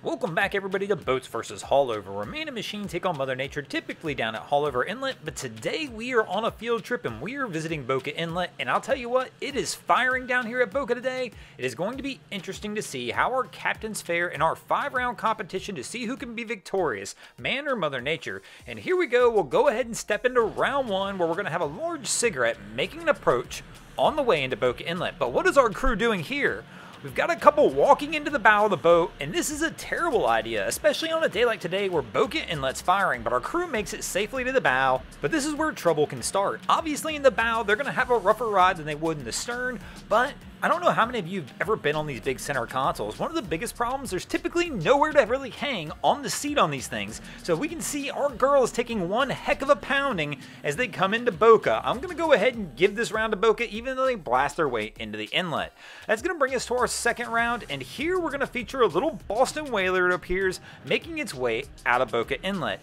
Welcome back everybody to Boats vs. Haulover, where man and machine take on Mother Nature, typically down at Haulover Inlet, but today we are on a field trip and we are visiting Boca Inlet, and I'll tell you what, it is firing down here at Boca today. It is going to be interesting to see how our captains fare in our 5-round competition to see who can be victorious, man or Mother Nature. And here we go, we'll go ahead and step into round one, where we're going to have a large cigarette making an approach on the way into Boca Inlet. But what is our crew doing here? We've got a couple walking into the bow of the boat, and this is a terrible idea, especially on a day like today where Boca Inlet's firing, but our crew makes it safely to the bow. But this is where trouble can start. Obviously in the bow, they're going to have a rougher ride than they would in the stern, but I don't know how many of you have ever been on these big center consoles. One of the biggest problems, there's typically nowhere to really hang on the seat on these things. So we can see our girl is taking one heck of a pounding as they come into Boca. I'm going to go ahead and give this round to Boca, even though they blast their way into the inlet. That's going to bring us to our second round, and here we're going to feature a little Boston whaler, it appears, making its way out of Boca Inlet.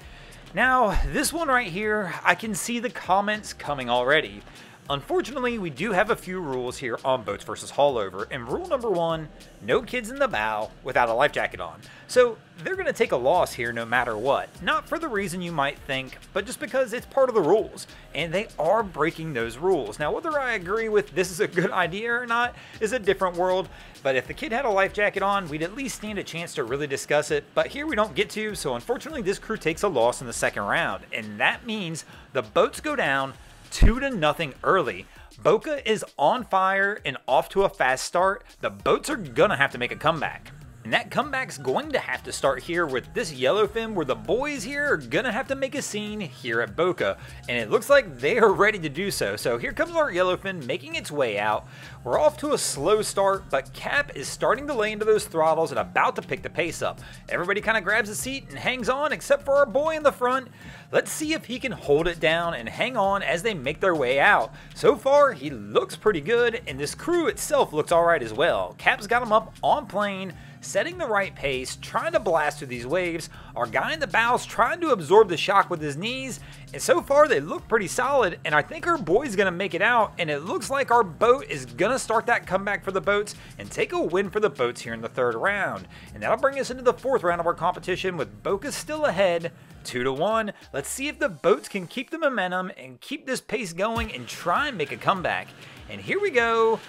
Now, this one right here, I can see the comments coming already. Unfortunately, we do have a few rules here on Boats vs. Haulover, and rule number 1, no kids in the bow without a life jacket on. So they're going to take a loss here no matter what. Not for the reason you might think, but just because it's part of the rules, and they are breaking those rules. Now, whether I agree with this is a good idea or not is a different world, but if the kid had a life jacket on, we'd at least stand a chance to really discuss it, but here we don't get to, so unfortunately this crew takes a loss in the second round, and that means the boats go down 2-0 early. Boca is on fire and off to a fast start. The boats are gonna have to make a comeback. And that comeback's going to have to start here with this Yellowfin, where the boys here are gonna have to make a scene here at Boca. And it looks like they are ready to do so. So here comes our Yellowfin making its way out. We're off to a slow start, but Cap is starting to lay into those throttles and about to pick the pace up. Everybody kind of grabs a seat and hangs on, except for our boy in the front. Let's see if he can hold it down and hang on as they make their way out. So far, he looks pretty good, and this crew itself looks alright as well. Cap's got him up on plane, setting the right pace, trying to blast through these waves. Our guy in the bow's trying to absorb the shock with his knees, and so far they look pretty solid, and I think our boy's gonna make it out, and it looks like our boat is gonna start that comeback for the boats and take a win for the boats here in the third round. And that'll bring us into the fourth round of our competition, with Boca still ahead 2-1. Let's see if the boats can keep the momentum and keep this pace going and try and make a comeback. And here we go.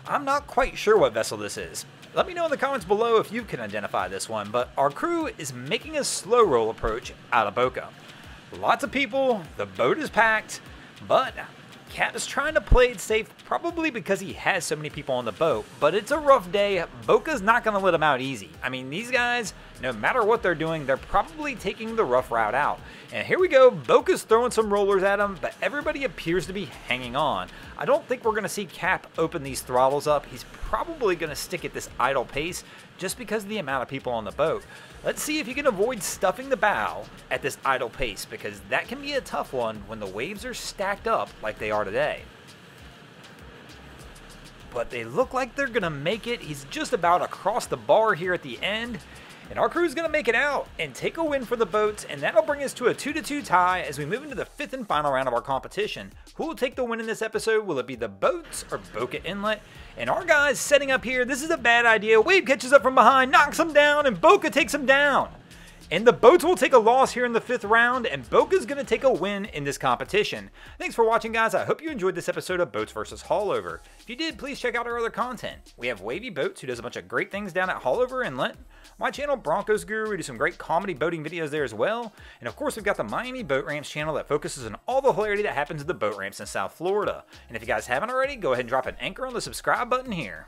I'm not quite sure what vessel this is. Let me know in the comments below if you can identify this one, but our crew is making a slow roll approach out of Boca. Lots of people, the boat is packed, but Cap is trying to play it safe, probably because he has so many people on the boat, but it's a rough day. Boca's not going to let him out easy. I mean, these guys, no matter what they're doing, they're probably taking the rough route out. And here we go, Boca's throwing some rollers at him, but everybody appears to be hanging on. I don't think we're going to see Cap open these throttles up. He's probably going to stick at this idle pace just because of the amount of people on the boat. Let's see if he can avoid stuffing the bow at this idle pace, because that can be a tough one when the waves are stacked up like they are today. But they look like they're going to make it. He's just about across the bar here at the end. And our crew's going to make it out and take a win for the boats, and that'll bring us to a 2-2 tie as we move into the fifth and final round of our competition. Who will take the win in this episode? Will it be the boats or Boca Inlet? And our guys setting up here, this is a bad idea. Wave catches up from behind, knocks him down, and Boca takes him down. And the boats will take a loss here in the fifth round, and Boca's going to take a win in this competition. Thanks for watching, guys. I hope you enjoyed this episode of Boats vs. Haulover. If you did, please check out our other content. We have Wavy Boats, who does a bunch of great things down at Haulover Inlet. My channel, Broncos Guru, we do some great comedy boating videos there as well. And of course, we've got the Miami Boat Ramps channel that focuses on all the hilarity that happens at the boat ramps in South Florida. And if you guys haven't already, go ahead and drop an anchor on the subscribe button here.